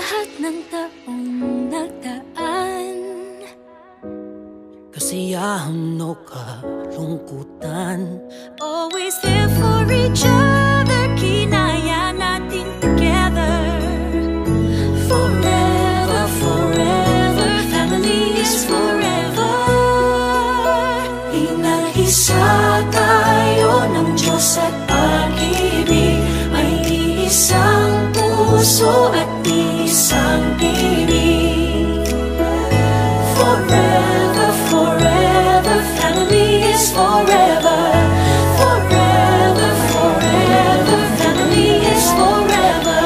lahat ng taong nagdaan, kasiyahan o kalungkutan, always there for each other, kinaya natin together. Forever, forever, family is forever. Inahisa tayo ng Diyos at pag-ibig, may isang puso at isang bibig. Forever, forever, family is forever. Forever, forever, family is forever.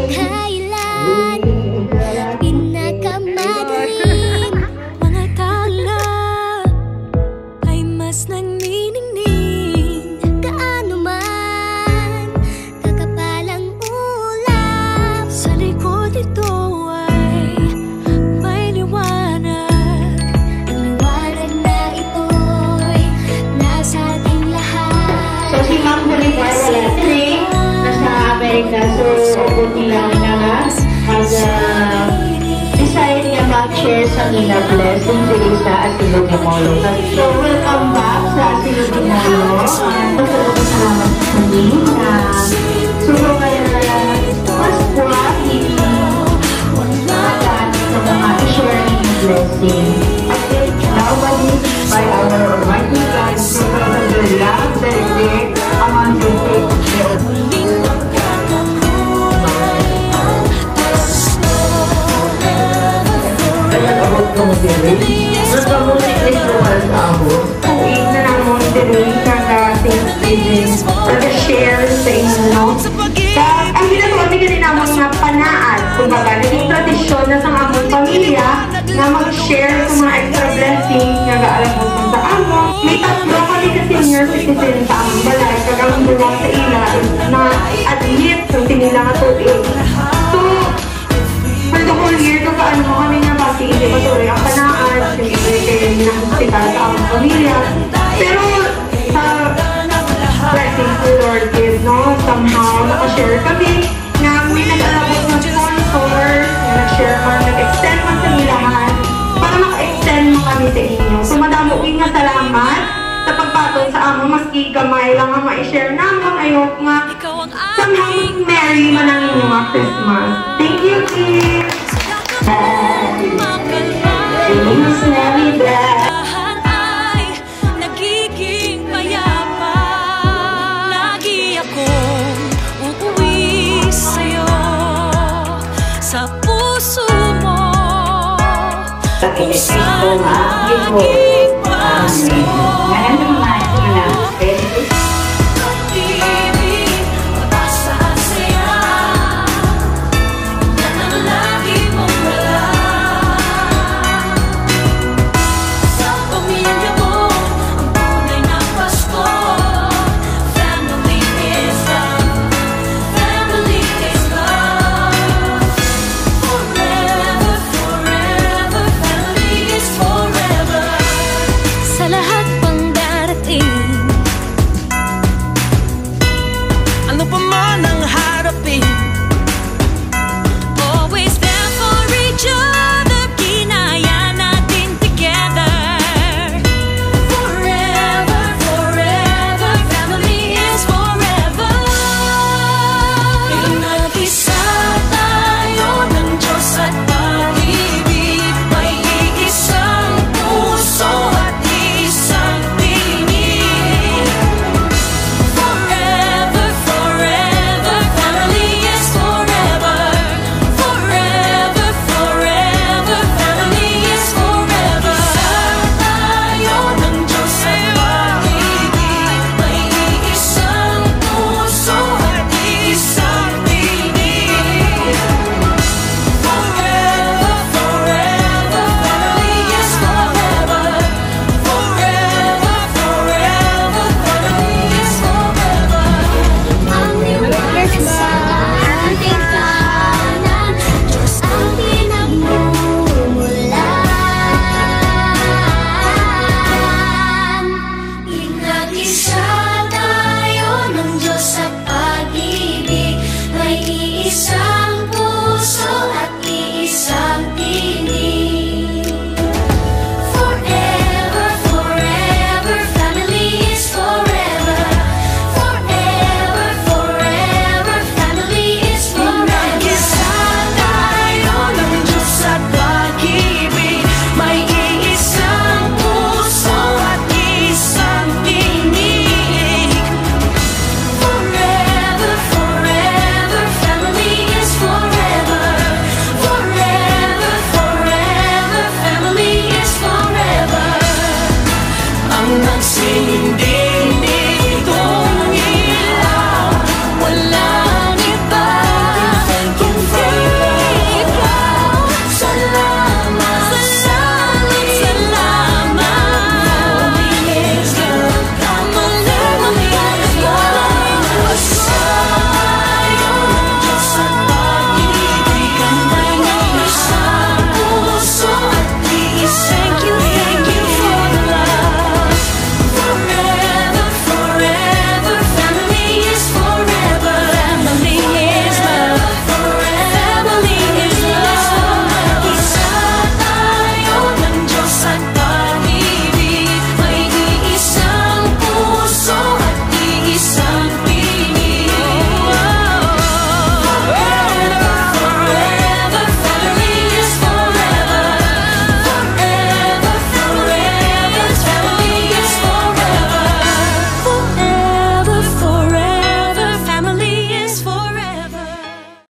Kailan pinakamadilim, mga tala ay mas nagniningning. Gaano man kakapalang ulap, sa likod ito ay may liwanag. Ang liwanag na ito'y nasa ating lahat. So si Ma'am Bolivar wala trip, nasa Amerika. So buti lang na mag-decide niya mag-share sa Mina Blessing si Lisa at si Lugimolo. So welcome back sa si Lugimolo. Salamat sa kami na sulo kayo na mas buwan hindi magat sa mga i-share ng blessing. Now by our Almighty God, so the love that is among the people. Nagkamulik ritual sa ako. Tuwing na namon din kaka Thanksgiving pag-share sa inyo. Ang ginagawa din naman nga panaan. Kumbaga, naging tradisyon na sa among pamilya na mag-share sa mga extra blessings nga gaalam mo sa amon. May tatlo kami ka senior citizen sa among balay. Kagamang buwang sa ila na admit ng tinila nga tuig. So, for the whole year, kakaan mo kami nga basi hindi matuloy ang panaan, siyempre kayo nakahospital sa aming pamilya. Pero sa blessings the Lord give, no? Somehow, nakashare kami na may nag-alabot ng sponsor, na nag-share man, nag-extend man sa nilahan, para maka-extend mo kami sa inyo. So, madamuin nga salamat sa pagpatol sa amo, maski gamay lang ang ma-share naman. Ayok nga, somehow merry man ang inyong mga Christmas. Thank you, kids! Feliz Navidad! ay nagiging payapa. Lagi akong uuwi sa'yo, sa puso mo, kung saan aking paso.